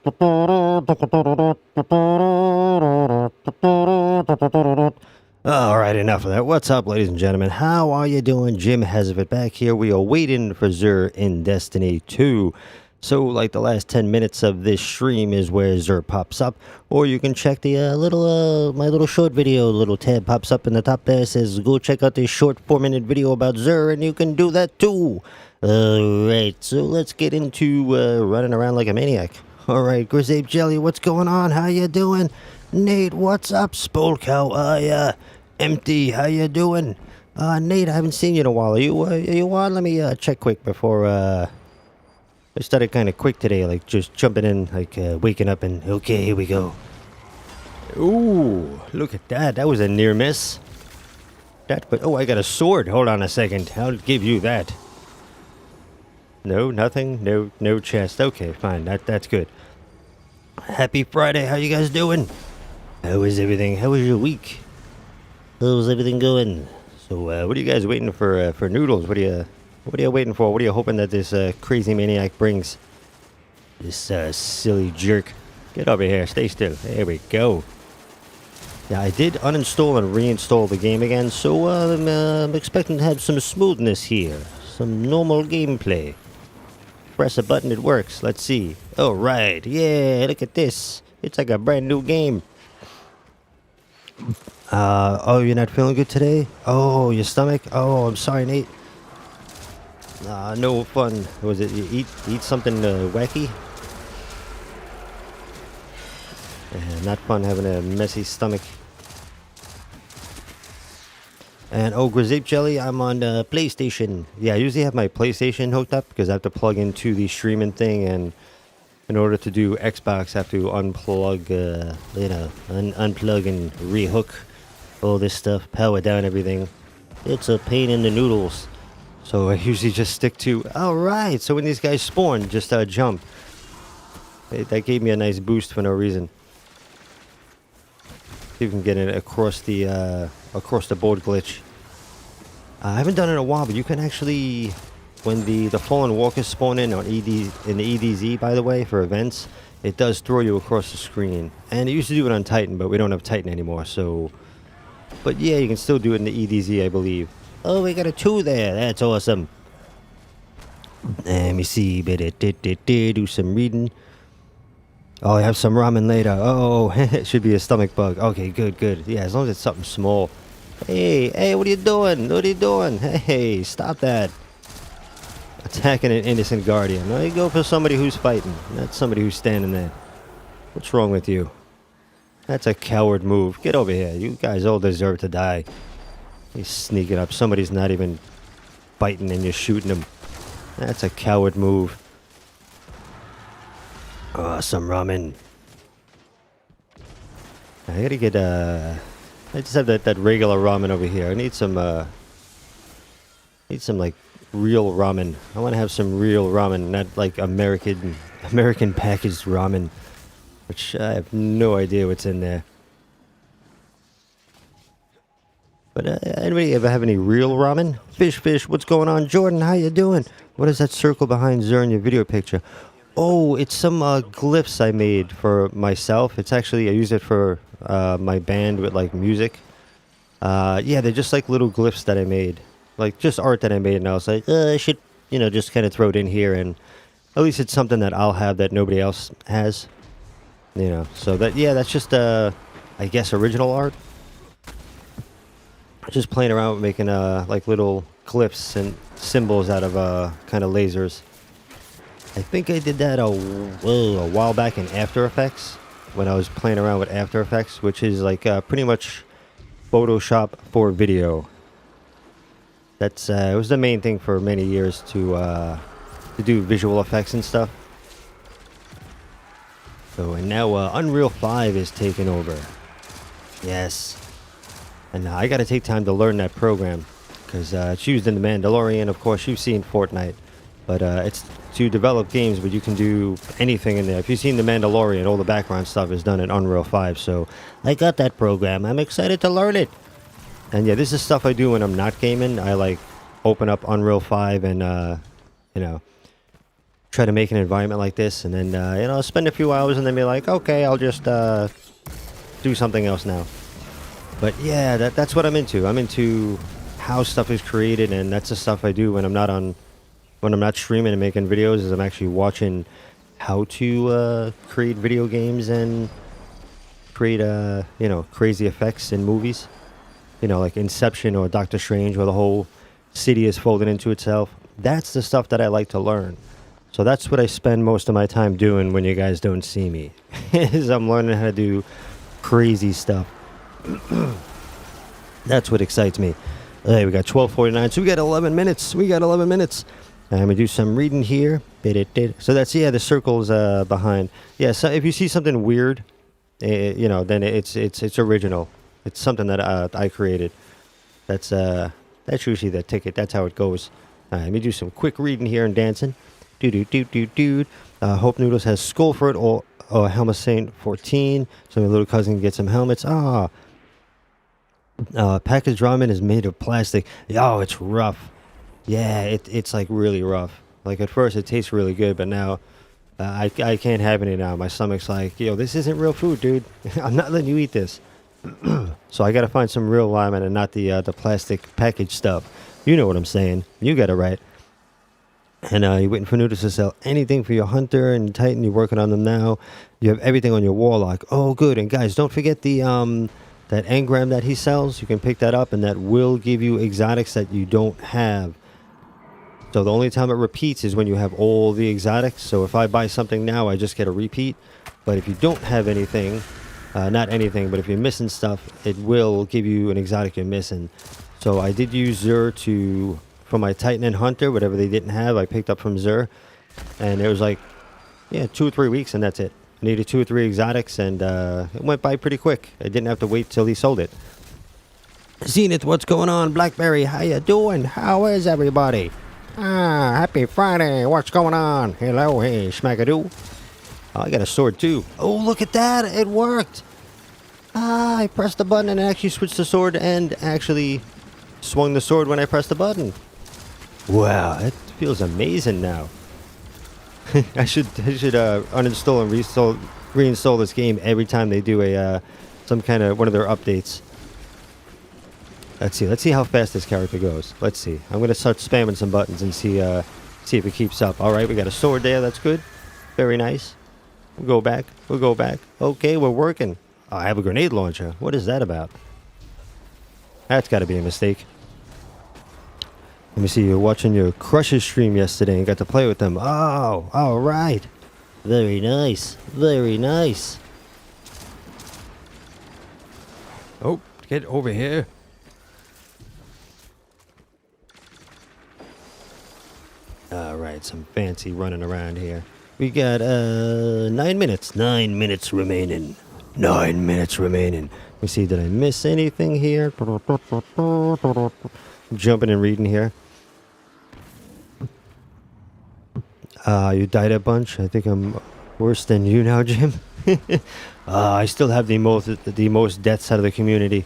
Alright, enough of that. What's up, ladies and gentlemen? How are you doing? GymHasafit back here. We are waiting for Xur in Destiny 2. So, like, the last 10 minutes of this stream is where Xur pops up. Or you can check the my little short video. Little tab pops up in the top there. It says, go check out this short 4-minute video about Xur, and you can do that too. Alright, so let's get into running around like a maniac. Alright, Grizape Jelly, what's going on? How you doing? Nate, what's up? Spolkow, Empty, how you doing? Nate, I haven't seen you in a while. Are you on? Let me check quick before I started kind of quick today, like just jumping in, like waking up and okay, here we go. Ooh, look at that. That was a near miss. Oh, I got a sword. Hold on a second. I'll give you that. No, nothing. No chest. Okay, fine. That's good. Happy Friday. How you guys doing? How is everything? How was your week? How's everything going? So, what are you guys waiting for Noodles? What are you waiting for? What are you hoping that this crazy maniac brings? This silly jerk. Get over here. Stay still. There we go. Yeah, I did uninstall and reinstall the game again, so I'm expecting to have some smoothness here. Some normal gameplay. Press a button, it works. Let's see. Oh, right. Yeah, look at this. It's like a brand new game. Oh, you're not feeling good today? Oh, your stomach? Oh, I'm sorry, Nate. No fun. Was it you eat something wacky? Not fun having a messy stomach. And oh, Grizape Jelly, I'm on PlayStation. Yeah, I usually have my PlayStation hooked up because I have to plug into the streaming thing, and in order to do Xbox, I have to unplug, unplug and rehook all this stuff, power down everything. It's a pain in the noodles. So I usually just stick to, alright, so when these guys spawn, just jump. That gave me a nice boost for no reason. See if we can get it across the board glitch. I haven't done it in a while, but you can actually, when the fallen walkers spawn in on the EDZ, by the way, for events, it does throw you across the screen. And it used to do it on Titan, but we don't have Titan anymore, so... But yeah, you can still do it in the EDZ, I believe. Oh, we got a 2 there. That's awesome. Let me see. Do some reading. Oh, I have some ramen later. Oh, it should be a stomach bug. Okay, good. Yeah, as long as it's something small. Hey, what are you doing? What are you doing? Hey, stop that. Attacking an innocent guardian. No, you go for somebody who's fighting, not somebody who's standing there. What's wrong with you? That's a coward move. Get over here. You guys all deserve to die. He's sneaking up. Somebody's not even biting and you're shooting him. That's a coward move. Oh, some ramen. I gotta get, I just have that regular ramen over here. I need some, like, real ramen. I want to have some real ramen, not like American packaged ramen, which I have no idea what's in there. But anybody ever have any real ramen? Fish, what's going on? Jordan, how you doing? What is that circle behind Xur in your video picture? Oh, it's some glyphs I made for myself. It's actually, I use it for my band with like music. Yeah, they're just like little glyphs that I made. Like just art that I made, and I was like, I should, just kind of throw it in here, and at least it's something that I'll have that nobody else has. So that, yeah, that's just, I guess, original art. Just playing around with making like little glyphs and symbols out of kind of lasers. I think I did that a while back in After Effects when I was playing around with After Effects, which is like pretty much Photoshop for video. That's it was the main thing for many years to do visual effects and stuff. So and now Unreal 5 is taking over. Yes. And I got to take time to learn that program because it's used in The Mandalorian. Of course, you've seen Fortnite, but it's to develop games, but you can do anything in there. If you've seen The Mandalorian, all the background stuff is done in Unreal 5. So I got that program. I'm excited to learn it. And yeah, this is stuff I do when I'm not gaming. I like open up Unreal 5 and try to make an environment like this, and then you know, spend a few hours and then be like, okay, I'll just do something else now. But yeah, that's what I'm into. I'm into how stuff is created, and that's the stuff I do when I'm not streaming and making videos. Is I'm actually watching how to create video games and create you know, crazy effects in movies. You know, like Inception or Doctor Strange, where the whole city is folded into itself. That's the stuff that I like to learn. So that's what I spend most of my time doing when you guys don't see me. Is I'm learning how to do crazy stuff. That's what excites me. Hey, we got 12:49, so we got 11 minutes. We got 11 minutes. I'm gonna do some reading here. So that's, yeah, the circles behind. Yeah, so if you see something weird, you know, then it's original. It's something that I created. That's usually the ticket. That's how it goes. Let me do some quick reading here and dancing. Hope Noodles has Skullford or Helmet Saint 14. So my little cousin can get some helmets. Packaged ramen is made of plastic. Oh, it's rough. Yeah, it's like really rough. Like at first it tastes really good, but now I can't have any now. My stomach's like, yo, this isn't real food, dude. I'm not letting you eat this. So I gotta find some real ramen and not the plastic packaged stuff. You know what I'm saying. You got it right. And you're waiting for Noodles to sell anything for your Hunter and Titan. You're working on them now. You have everything on your Warlock. Oh, good. And guys, don't forget the that engram that he sells. You can pick that up, and that will give you exotics that you don't have. So the only time it repeats is when you have all the exotics. So if I buy something now, I just get a repeat. But if you don't have anything, not anything, but if you're missing stuff, it will give you an exotic you're missing. So I did use Xur for my Titan and Hunter, whatever they didn't have, I picked up from Xur. And it was like, yeah, 2 or 3 weeks, and that's it. I needed 2 or 3 exotics, and it went by pretty quick. I didn't have to wait till he sold it. Zenith, what's going on? Blackberry, how you doing? How is everybody? Happy Friday. What's going on? Hello, hey, schmackadoo. Oh, I got a sword too. Oh, look at that. It worked. I pressed the button and it actually switched the sword and actually swung the sword when I pressed the button. Wow, it feels amazing now. I should uninstall and reinstall this game every time they do a some kind of one of their updates. Let's see how fast this character goes. Let's see. I'm gonna start spamming some buttons and see if it keeps up. All right, we got a sword there. That's good. Very nice. We'll go back. Okay, we're working. Oh, I have a grenade launcher. What is that about? That's got to be a mistake. Let me see. You're watching your Crushes stream yesterday and got to play with them. Oh, all right. Very nice. Very nice. Oh, get over here. All right, some fancy running around here. We got 9 minutes. 9 minutes remaining. 9 minutes remaining. Let me see, did I miss anything here? Jumping and reading here. You died a bunch. I think I'm worse than you now, Jim. I still have the most deaths out of the community.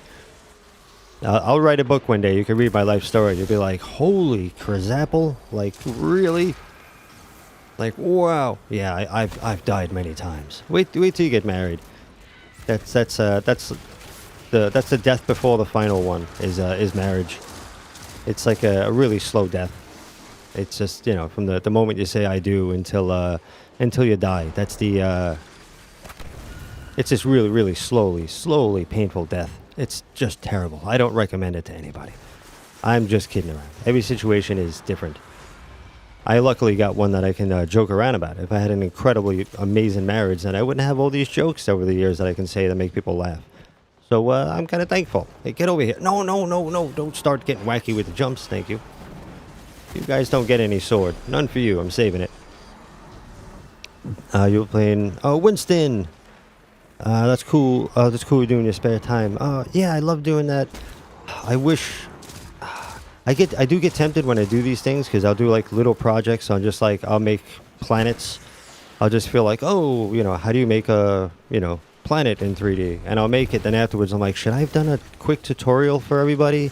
I'll write a book one day. You can read my life story. You'll be like, holy Crazapple. Like, really? Like, wow. Yeah, I've died many times. Wait till you get married. That's the death before the final one is marriage. It's like a really slow death. It's just, you know, from the moment you say I do until you die. That's the it's just really, really slowly painful death. It's just terrible. I don't recommend it to anybody. I'm just kidding around. Every situation is different. I luckily got one that I can joke around about. If I had an incredibly amazing marriage, then I wouldn't have all these jokes over the years that I can say that make people laugh. So I'm kind of thankful. Hey, get over here. No. Don't start getting wacky with the jumps. Thank you. You guys don't get any sword. None for you. I'm saving it. You're playing... Oh, Winston! That's cool. That's cool doing your spare time. Yeah, I love doing that. I wish... I do get tempted when I do these things, because I'll do like little projects on just like, I'll make planets. I'll just feel like, oh, you know, how do you make a, you know, planet in 3D? And I'll make it, then afterwards I'm like, should I have done a quick tutorial for everybody?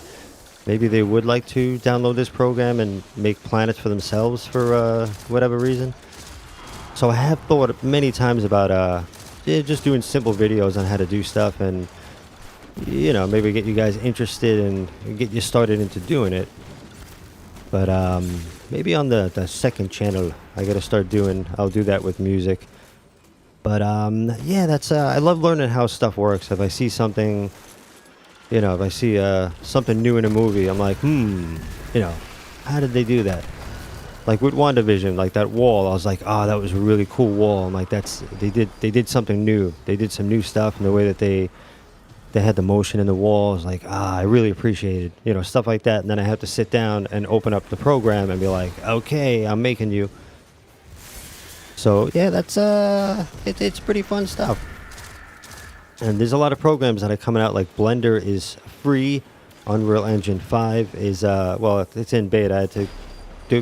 Maybe they would like to download this program and make planets for themselves for whatever reason. So I have thought many times about just doing simple videos on how to do stuff, and maybe get you guys interested and get you started into doing it. But maybe on the second channel I gotta start doing. I'll do that with music. But yeah, that's I love learning how stuff works. If I see something, if I see something new in a movie, I'm like, how did they do that? Like with WandaVision, like that wall, I was like, oh, that was a really cool wall. I'm like, they did something new. They did some new stuff in the way that they had the motion in the wall. I was like, I really appreciated, stuff like that. And then I have to sit down and open up the program and be like, okay, I'm making you. So yeah, that's it's pretty fun stuff. And there's a lot of programs that are coming out. Like Blender is free. Unreal Engine 5 is well, it's in beta. I had to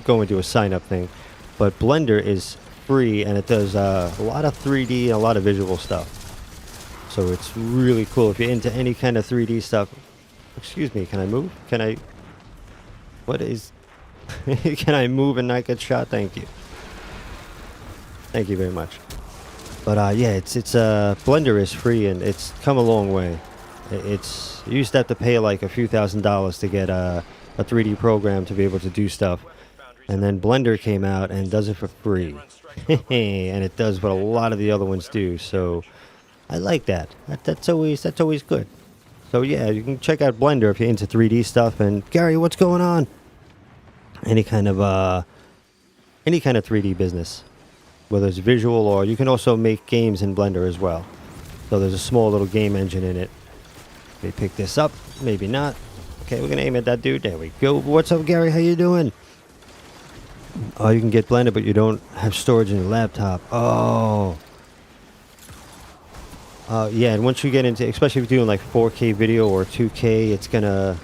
go and do a sign-up thing, but Blender is free, and it does a lot of 3D and a lot of visual stuff. So it's really cool if you're into any kind of 3D stuff. Excuse me, can I move? Can I? What is? Can I move and not get shot? Thank you. Thank you very much. But yeah, it's Blender is free, and it's come a long way. You used to have to pay like a few $1,000s to get a 3D program to be able to do stuff. And then Blender came out and does it for free. And it does what a lot of the other ones do. So I like that. That's always good. So yeah, you can check out Blender if you're into 3D stuff. And Gary, what's going on? Any kind of 3D business, whether it's visual, or you can also make games in Blender as well. So there's a small little game engine in it. May pick this up, maybe not. Okay, we're gonna aim at that dude. There we go. What's up, Gary? How you doing? Oh, you can get Blender, but you don't have storage in your laptop. Oh. Yeah, and once you get into, especially if you're doing like 4K video or 2K, it's gonna,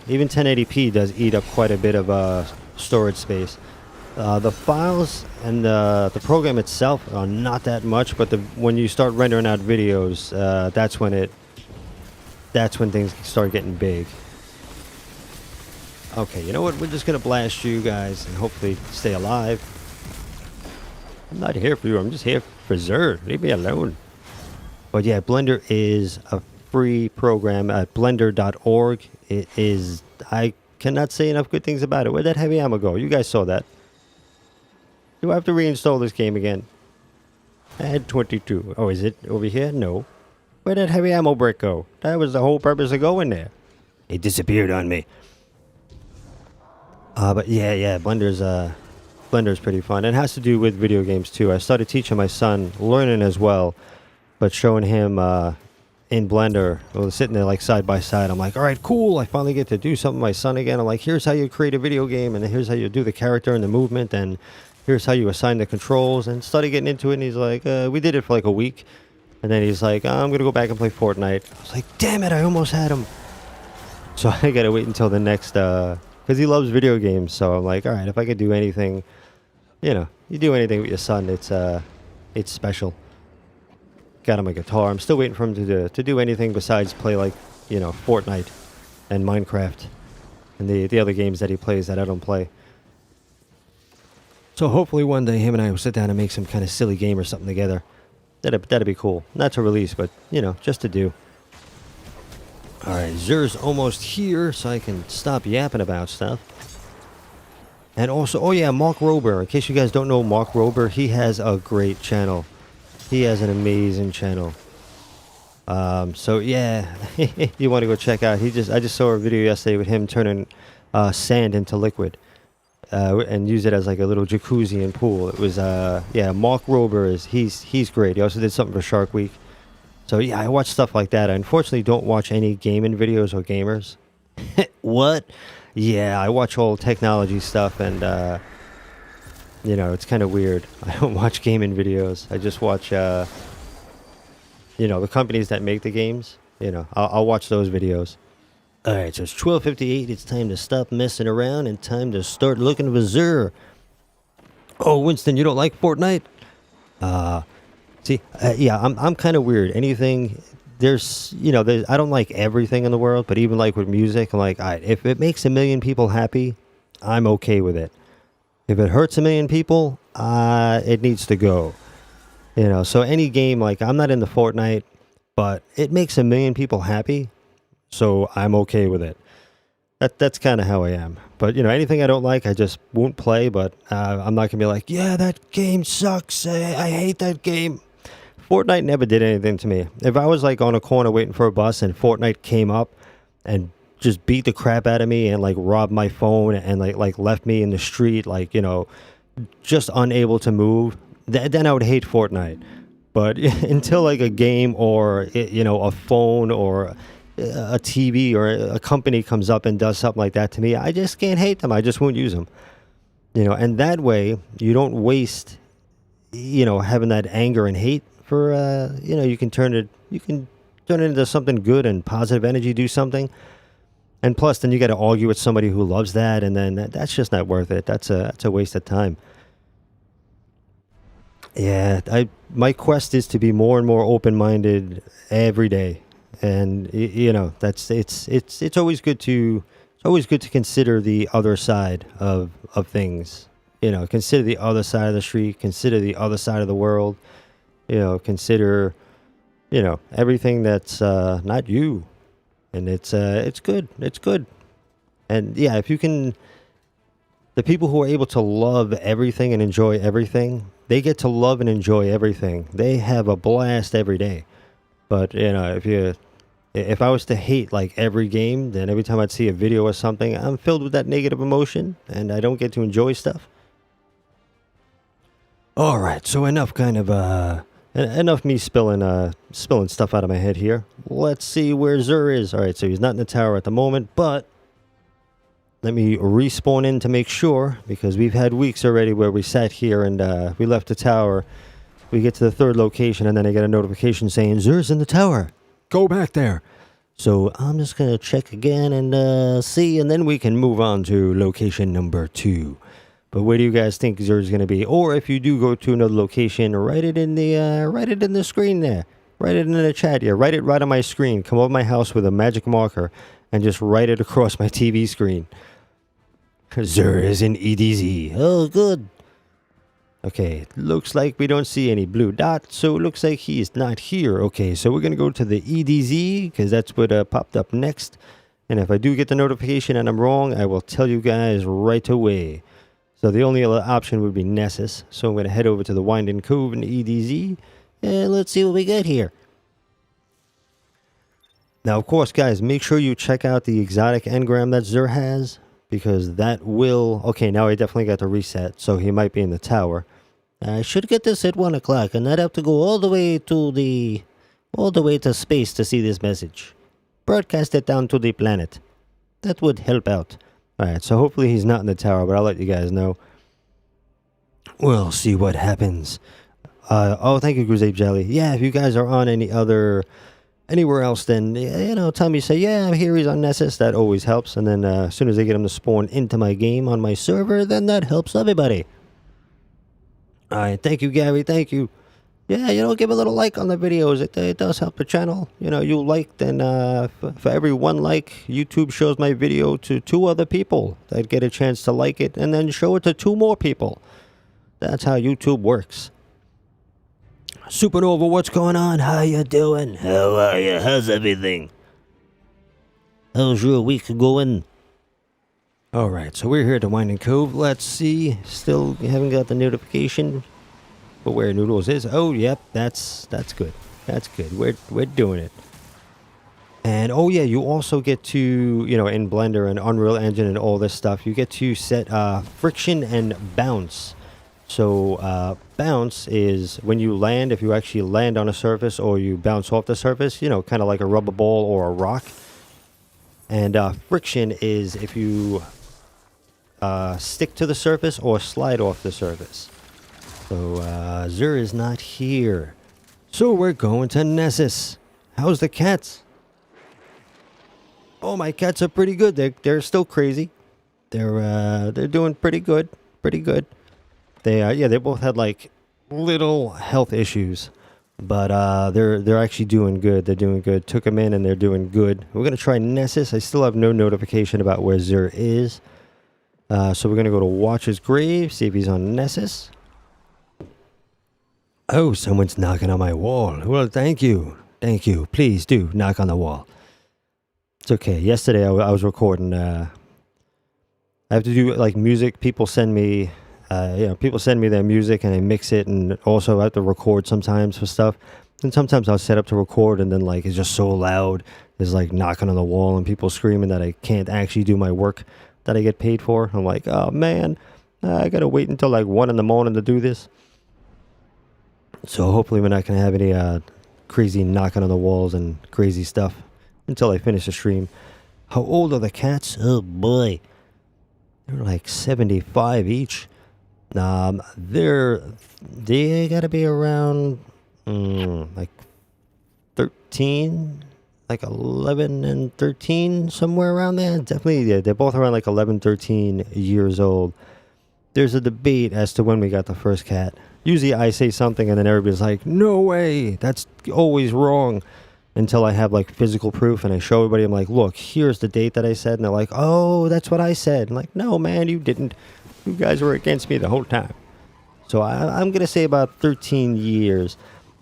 even 1080p does eat up quite a bit of storage space. The files and the program itself are not that much, but when you start rendering out videos, that's when things start getting big. Okay, you know what? We're just gonna blast you guys and hopefully stay alive. I'm not here for you. I'm just here for Xur. Leave me alone. But yeah, Blender is a free program at blender.org. It is. I cannot say enough good things about it. Where'd that heavy ammo go? You guys saw that. Do I have to reinstall this game again? Add 22. Oh, is it over here? No. Where'd that heavy ammo brick go? That was the whole purpose of going there. It disappeared on me. But yeah, Blender's pretty fun. It has to do with video games too. I started teaching my son, learning as well, but showing him in Blender, well, sitting there like side by side. I'm like, all right, cool. I finally get to do something with my son again. I'm like, here's how you create a video game, and here's how you do the character and the movement, and here's how you assign the controls. And started getting into it, and he's like, we did it for like a week, and then he's like, I'm gonna go back and play Fortnite. I was like, damn it, I almost had him. So I gotta wait until the next, because he loves video games. So I'm like, all right, if I could do anything, you do anything with your son, it's special. Got him a guitar. I'm still waiting for him to do anything besides play like, Fortnite and Minecraft and the other games that he plays that I don't play. So hopefully one day him and I will sit down and make some kind of silly game or something together. That'd be cool. Not to release, but, just to do. Alright, Xur's almost here, so I can stop yapping about stuff. And also, oh yeah, Mark Rober. In case you guys don't know Mark Rober, he has a great channel. He has an amazing channel. So yeah, you want to go check out. I just saw a video yesterday with him turning sand into liquid. And use it as like a little jacuzzi and pool. It was yeah, Mark Rober he's great. He also did something for Shark Week. So yeah, I watch stuff like that. I unfortunately don't watch any gaming videos or gamers. What? Yeah, I watch all technology stuff, and it's kind of weird. I don't watch gaming videos. I just watch the companies that make the games. I'll watch those videos. Alright, so it's 12:58. It's time to stop messing around and time to start looking for Xur. Oh, Winston, you don't like Fortnite? Yeah, I'm kind of weird. Anything, I don't like everything in the world, but even like with music, I'm like, all right, if it makes 1 million people happy, I'm okay with it. If it hurts a million people, it needs to go. You know, so any game, like, I'm not into Fortnite, but it makes a million people happy, so I'm okay with it. That's kind of how I am. But, you know, anything I don't like, I just won't play, but I'm not going to be like, yeah, that game sucks. I hate that game. Fortnite never did anything to me. If I was, like, on a corner waiting for a bus and Fortnite came up and just beat the crap out of me and, like, robbed my phone and, like left me in the street, like, you know, just unable to move, then I would hate Fortnite. But until, like, a game or, you know, a phone or a TV or a company comes up and does something like that to me, I just can't hate them. I just won't use them. You know, and that way you don't waste, you know, having that anger and hate for, you know, you can turn it into something good and positive energy, do something. And plus, then you got to argue with somebody who loves that, and then that's just not worth it. That's a waste of time. Yeah, my quest is to be more and more open-minded every day. And you know, it's always good to consider the other side of things. You know, consider the other side of the street, consider the other side of the world. You know, consider, you know, everything that's not you, and it's good. It's good. And yeah, if you can, the people who are able to love everything and enjoy everything, they get to love and enjoy everything. They have a blast every day. But you know, if I was to hate like every game, then every time I'd see a video or something, I'm filled with that negative emotion, and I don't get to enjoy stuff. All right, so enough me spilling stuff out of my head here. Let's see where Xur is. All right, so he's not in the tower at the moment, but let me respawn in to make sure, because we've had weeks already where we sat here and we left the tower. We get to the third location, and then I get a notification saying Xur's in the tower. Go back there. So I'm just going to check again and see, and then we can move on to location number 2. But where do you guys think Xur's going to be? Or if you do go to another location, write it in the screen there. Write it in the chat here. Write it right on my screen. Come over my house with a magic marker and just write it across my TV screen. Xur is in EDZ. Oh, good. Okay, looks like we don't see any blue dots, so it looks like he's not here. Okay, so we're going to go to the EDZ, because that's what popped up next. And if I do get the notification and I'm wrong, I will tell you guys right away. So the only other option would be Nessus. So I'm going to head over to the Winding Cove in EDZ, and let's see what we get here. Now, of course, guys, make sure you check out the exotic engram that Xur has, because that will... Okay, now I definitely got to reset, so he might be in the tower. I should get this at 1 o'clock and not have to go all the way to space to see this message. Broadcast it down to the planet. That would help out. Alright, so hopefully he's not in the tower, but I'll let you guys know. We'll see what happens. Oh, thank you, Crusade Jelly. Yeah, if you guys are on anywhere else, then, you know, tell me, say, yeah, I'm here, he's on Nessus. That always helps. And then as soon as I get him to spawn into my game on my server, then that helps everybody. Alright, thank you, Gary, thank you. Yeah, you know, give a little like on the videos. It does help the channel. You know, you like, then for every 1 like, YouTube shows my video to 2 other people that get a chance to like it, and then show it to 2 more people. That's how YouTube works. Supernova, what's going on? How you doing? How are you? How's everything? How's your week going? Alright, so we're here at the Winding Cove. Let's see. Still haven't got the notification for where Noodles is. Oh, yep, that's good. That's good. We're doing it. And oh yeah, you also get to, you know, in Blender and Unreal Engine and all this stuff, you get to set friction and bounce. So bounce is when you land, if you actually land on a surface or you bounce off the surface, you know, kind of like a rubber ball or a rock. And friction is if you stick to the surface or slide off the surface. So Xur is not here. So we're going to Nessus. How's the cats? Oh, my cats are pretty good. They're still crazy. They're doing pretty good. Pretty good. They both had like little health issues, but they're actually doing good. They're doing good. Took them in and they're doing good. We're gonna try Nessus. I still have no notification about where Xur is. So we're going to go to Watch's grave, see if he's on Nessus. Oh, someone's knocking on my wall. Well, thank you. Thank you. Please do knock on the wall. It's okay. Yesterday I was recording. I have to do like music. People send me, people send me their music and I mix it, and also I have to record sometimes for stuff. And sometimes I'll set up to record and then like it's just so loud. There's like knocking on the wall and people screaming that I can't actually do my work that I get paid for. I'm like, oh man, I gotta wait until like 1 a.m. to do this. So hopefully we're not gonna have any crazy knocking on the walls and crazy stuff until I finish the stream. How old are the cats? Oh boy, they're like 75 each. They gotta be around like 13, like 11 and 13, somewhere around there. Definitely, yeah, they're both around like 11, 13 years old. There's a debate as to when we got the first cat. Usually I say something and then everybody's like, no way, that's always wrong. Until I have like physical proof and I show everybody, I'm like, look, here's the date that I said. And they're like, oh, that's what I said. I'm like, no, man, you didn't. You guys were against me the whole time. So I'm going to say about 13 years.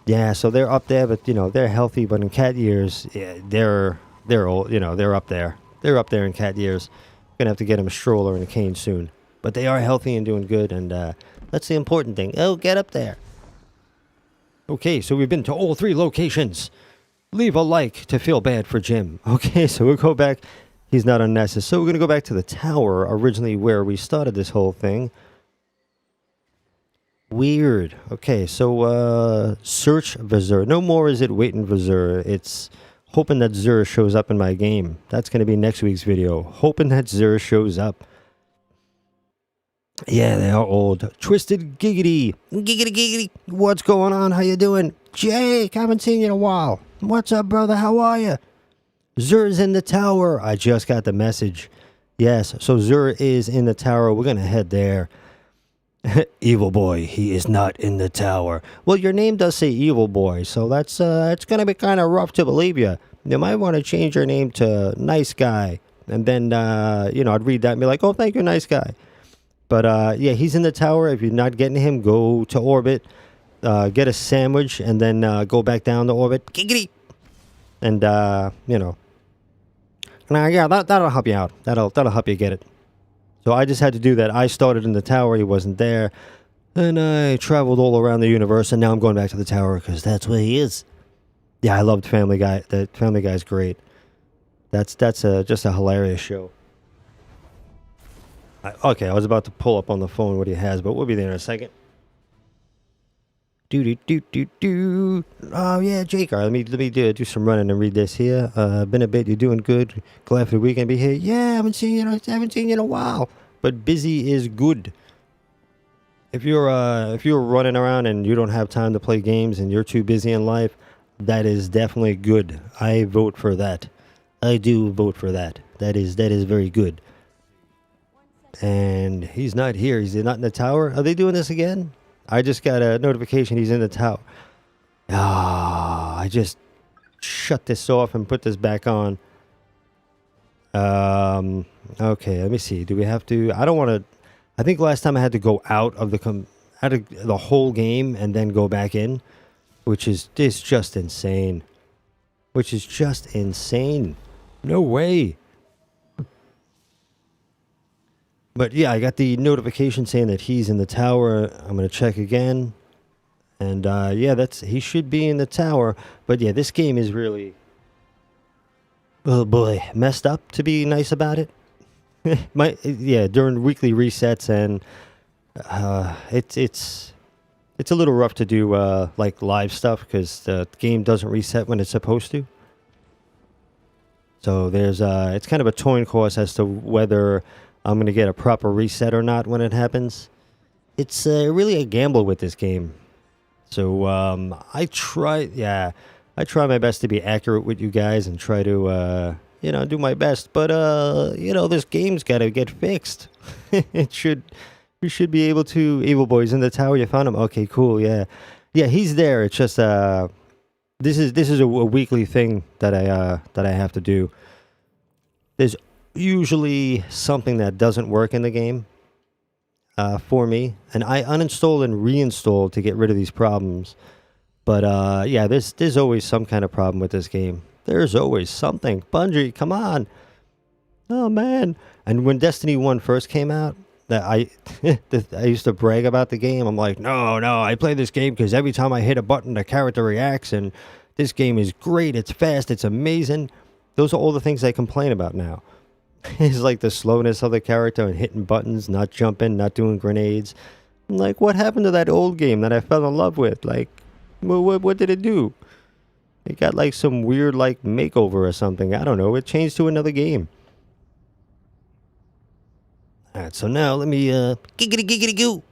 Yeah, so they're up there, but, they're healthy. But in cat years, yeah, they're old, they're up there. They're up there in cat years. Going to have to get them a stroller and a cane soon. But they are healthy and doing good, and that's the important thing. Oh, get up there. Okay, so we've been to all 3 locations. Leave a like to feel bad for Jim. Okay, so we'll go back. He's not on Nessus. So we're going to go back to the tower, originally where we started this whole thing. Weird. Okay, so search for Xur. No more is it waiting for Xur. It's hoping that Xur shows up in my game. That's going to be next week's video. Hoping that Xur shows up. Yeah, they are old. Twisted Giggity. Giggity Giggity. What's going on? How you doing? Jake, haven't seen you in a while. What's up, brother? How are you? Xur's in the tower. I just got the message. Yes, so Xur is in the tower. We're going to head there. Evil boy, he is not in the tower. Well, your name does say evil boy, so that's it's going to be kind of rough to believe you. You might want to change your name to nice guy. And then, I'd read that and be like, oh, thank you, nice guy. But, yeah, he's in the tower. If you're not getting him, go to orbit. Get a sandwich and then go back down to orbit. Giggity! And, yeah, that'll help you out. That'll help you get it. So I just had to do that. I started in the tower. He wasn't there. And I traveled all around the universe. And now I'm going back to the tower because that's where he is. Yeah, I loved Family Guy. The Family Guy's great. That's just a hilarious show. Okay, I was about to pull up on the phone what he has, but we'll be there in a second. Oh yeah, Jake. All right, let me do some running and read this here. Been a bit. You're doing good. Glad for the weekend to be here. Yeah, I haven't seen you in a while. But busy is good. If you're running around and you don't have time to play games and you're too busy in life, that is definitely good. I vote for that. I do vote for that. That is very good. And he's not here. He's not in the tower. Are they doing this again? I just got a notification he's in the tower. I just shut this off and put this back on. Okay, let me see. Do we have to? I don't want to. I think last time I had to go out of the whole game and then go back in, which is just insane. No way. But yeah, I got the notification saying that he's in the tower. I'm going to check again. And yeah, he should be in the tower. But yeah, this game is really, oh boy, messed up, to be nice about it. During weekly resets, and it's a little rough to do like live stuff because the game doesn't reset when it's supposed to. So it's kind of a coin toss as to whether I'm going to get a proper reset or not when it happens. It's really a gamble with this game. So I try my best to be accurate with you guys and try to, do my best. But, this game's got to get fixed. We should be able to. Evil Boy's in the tower. You found him? Okay, cool, yeah. Yeah, he's there. It's just, this is a weekly thing that I have to do. There's usually something that doesn't work in the game for me. And I uninstalled and reinstalled to get rid of these problems. But yeah, there's always some kind of problem with this game. There's always something. Bungie, come on. Oh, man. And when Destiny 1 first came out, that I used to brag about the game. I'm like, no, I play this game because every time I hit a button, the character reacts, and this game is great. It's fast. It's amazing. Those are all the things I complain about now. It's like the slowness of the character and hitting buttons, not jumping, not doing grenades. I'm like, what happened to that old game that I fell in love with? Like, what did it do? It got like some weird like makeover or something. I don't know. It changed to another game. Alright, so now let me giggity goo.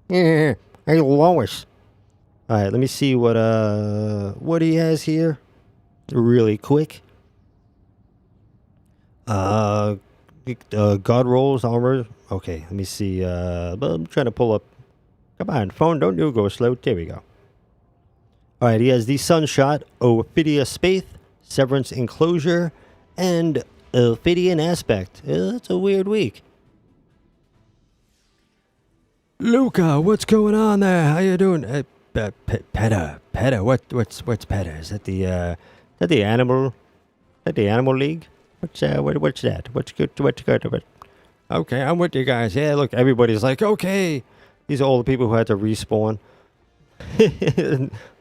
Yeah, hey Lois. Alright, let me see what he has here. Really quick. God rolls armor. Okay, let me see. I'm trying to pull up. Come on, phone, don't you go slow. There we go. Alright, he has the Sunshot, Ophidia Space, Severance Enclosure, and Ophidian Aspect. That's a weird week. Luca, what's going on there? How you doing? Peta. What's Peta? Is that the animal? Is that the animal league? What's that? What's good? Okay, I'm with you guys. Yeah, look, everybody's like, okay. These are all the people who had to respawn.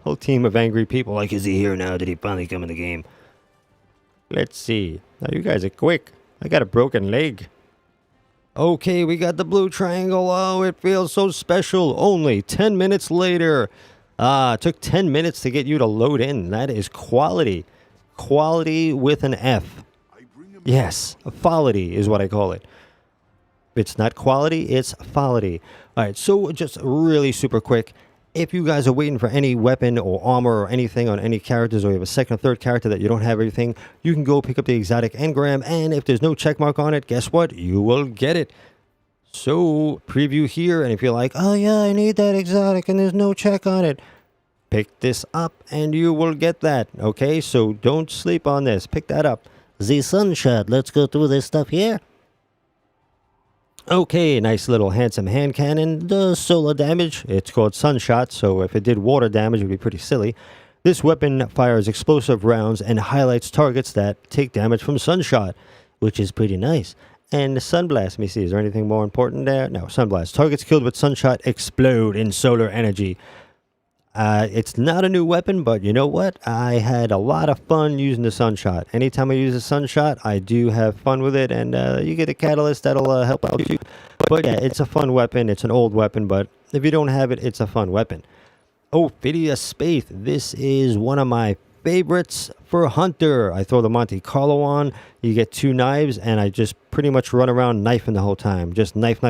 Whole team of angry people. Like, is he here now? Did he finally come in the game? Let's see. Now you guys are quick. I got a broken leg. Okay, we got the blue triangle. Oh, it feels so special. Only 10 minutes later. It took 10 minutes to get you to load in. That is quality. Quality with an F. Yes, quality is what I call it. It's not quality, it's quality. All right, so just really super quick. If you guys are waiting for any weapon or armor or anything on any characters, or you have a second or third character that you don't have everything, you can go pick up the exotic engram, and if there's no check mark on it, guess what? You will get it. So, preview here, and if you're like, oh yeah, I need that exotic and there's no check on it, pick this up and you will get that, okay? So, don't sleep on this. Pick that up. The Sunshot. Let's go through this stuff here. Okay, nice little handsome hand cannon. Does solar damage. It's called Sunshot, so if it did water damage, it would be pretty silly. This weapon fires explosive rounds and highlights targets that take damage from Sunshot, which is pretty nice. And Sunblast, let me see, is there anything more important there? No, Sunblast. Targets killed with Sunshot explode in solar energy. It's not a new weapon, but you know what? I had a lot of fun using the Sunshot. Anytime I use a Sunshot, I do have fun with it, and you get a catalyst that'll help out you. But yeah, it's a fun weapon. It's an old weapon, but if you don't have it, it's a fun weapon. Ophidia Space. This is one of my favorites for Hunter. I throw the Monte Carlo on. You get 2 knives, and I just pretty much run around knifing the whole time. Just knife.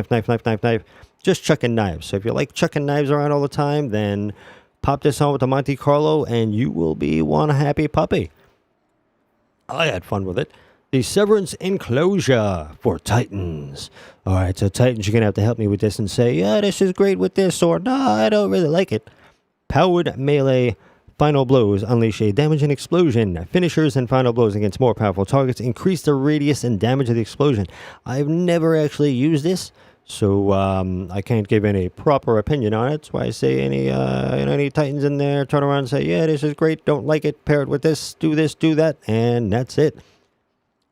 Just chucking knives. So if you like chucking knives around all the time, then pop this on with the Monte Carlo, and you will be one happy puppy. I had fun with it. The Severance Enclosure for Titans. All right, so Titans, you're going to have to help me with this and say, yeah, this is great with this, or no, I don't really like it. Powered melee final blows unleash a damaging explosion. Finishers and final blows against more powerful targets increase the radius and damage of the explosion. I've never actually used this, so I can't give any proper opinion on it. That's why I say any Titans in there turn around and say, yeah, this is great, don't like it, pair it with this, do that, and that's it.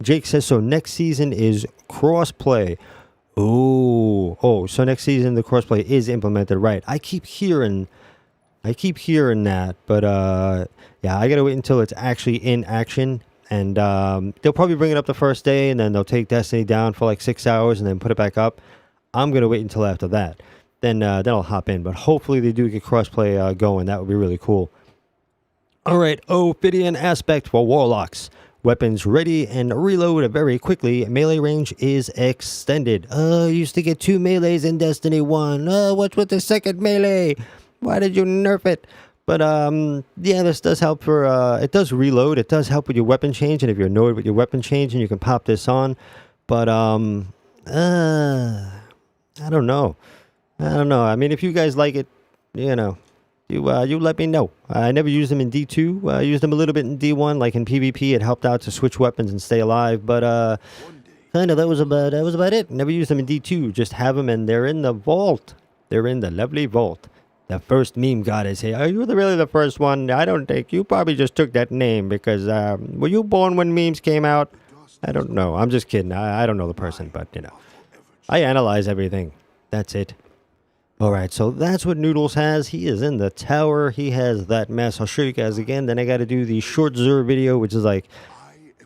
Jake says, so next season is crossplay. Oh, so next season the crossplay is implemented, right? I keep hearing that, but yeah, I gotta wait until it's actually in action. And they'll probably bring it up the first day, and then they'll take Destiny down for like 6 hours and then put it back up. I'm going to wait until after that. Then I'll hop in. But hopefully they do get crossplay going. That would be really cool. All right, Ophidian Aspect for Warlocks. Weapons ready and reload very quickly. Melee range is extended. Used to get 2 melees in Destiny 1. What's with the second melee? Why did you nerf it? But yeah, this does help for, it does reload. It does help with your weapon change. And if you're annoyed with your weapon change, and you can pop this on. But I don't know. I mean, if you guys like it, you let me know. I never used them in D2. I used them a little bit in D1, like in PvP. It helped out to switch weapons and stay alive. But Kind of, that was about it. Never used them in D2. Just have them, and they're in the vault. They're in the lovely vault. The first meme goddess. Hey, are you really the first one? I don't think. You probably just took that name because, were you born when memes came out? I don't know. I'm just kidding. I don't know the person, but, you know. I analyze everything. That's it. Alright, so that's what Noodles has. He is in the tower. He has that mess. I'll show you guys again. Then I got to do the short Xur video, which is like,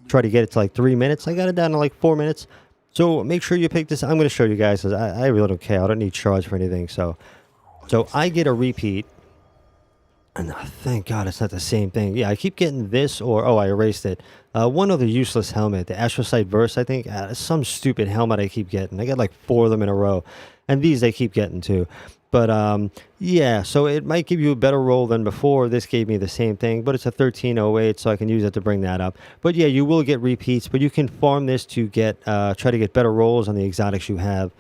try to get it to like 3 minutes. I got it down to like 4 minutes. So make sure you pick this. I'm going to show you guys because I really don't care. I don't need charge for anything. So I get a repeat. And thank God it's not the same thing. Yeah, I keep getting this or... Oh, I erased it. One other useless helmet. The Astrocyte Verse, I think. Some stupid helmet I keep getting. I got like 4 of them in a row. And these I keep getting too. But, yeah. So it might give you a better roll than before. This gave me the same thing. But it's a 1308, so I can use it to bring that up. But yeah, you will get repeats. But you can farm this to get... try to get better rolls on the exotics you have.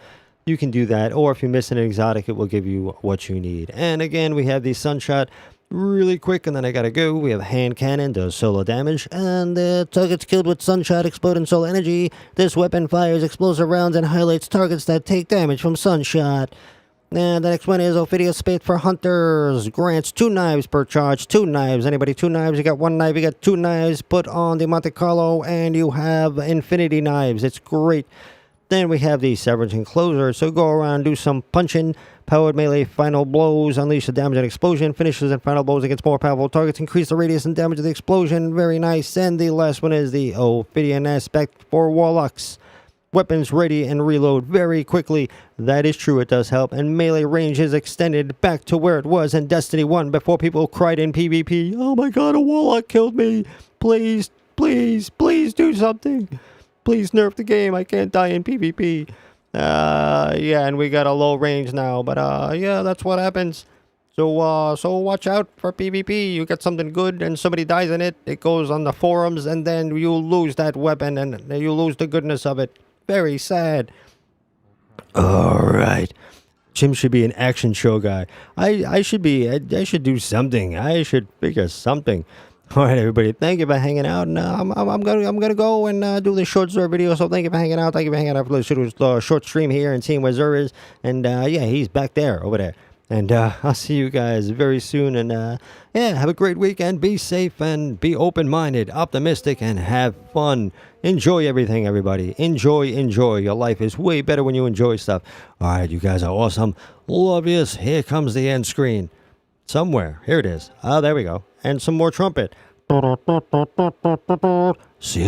You can do that. Or if you miss an exotic, it will give you what you need. And again, we have the Sunshot... Really quick, and then I gotta go. We have hand cannon, does solo damage, and targets killed with sunshot explode in solar energy. This weapon fires explosive rounds and highlights targets that take damage from sunshot. And the next one is Ophidius Spade for Hunters. Grants 2 knives per charge. 2 knives. Anybody 2 knives? You got 1 knife, you got 2 knives. Put on the Monte Carlo, and you have infinity knives. It's great. Then we have the Severance Enclosure, so go around, do some punching. Powered melee final blows, unleash the damage and explosion. Finishes and final blows against more powerful targets. Increase the radius and damage of the explosion. Very nice. And the last one is the Ophidian Aspect for Warlocks. Weapons ready and reload very quickly. That is true, it does help. And melee range is extended back to where it was in Destiny 1 before people cried in PvP. Oh my god, a Warlock killed me. Please, please, please do something. Please nerf the game. I can't die in PvP. Yeah, and we got a low range now, but yeah, that's what happens. So watch out for PvP. You get something good and somebody dies in it, it goes on the forums, and then you lose that weapon and you lose the goodness of it. Very sad. Alright. Jim should be an action show guy. I should do something. I should figure something. All right, everybody. Thank you for hanging out. And I'm gonna go and do this short Xur video. So thank you for hanging out. Thank you for hanging out for the short stream here and seeing where Xur is. And yeah, he's back there, over there. And I'll see you guys very soon. And yeah, have a great weekend. Be safe and be open-minded, optimistic, and have fun. Enjoy everything, everybody. Enjoy. Your life is way better when you enjoy stuff. All right, you guys are awesome. Love yous. Here comes the end screen. Somewhere. Here it is. Oh, there we go. And some more trumpet. See you later.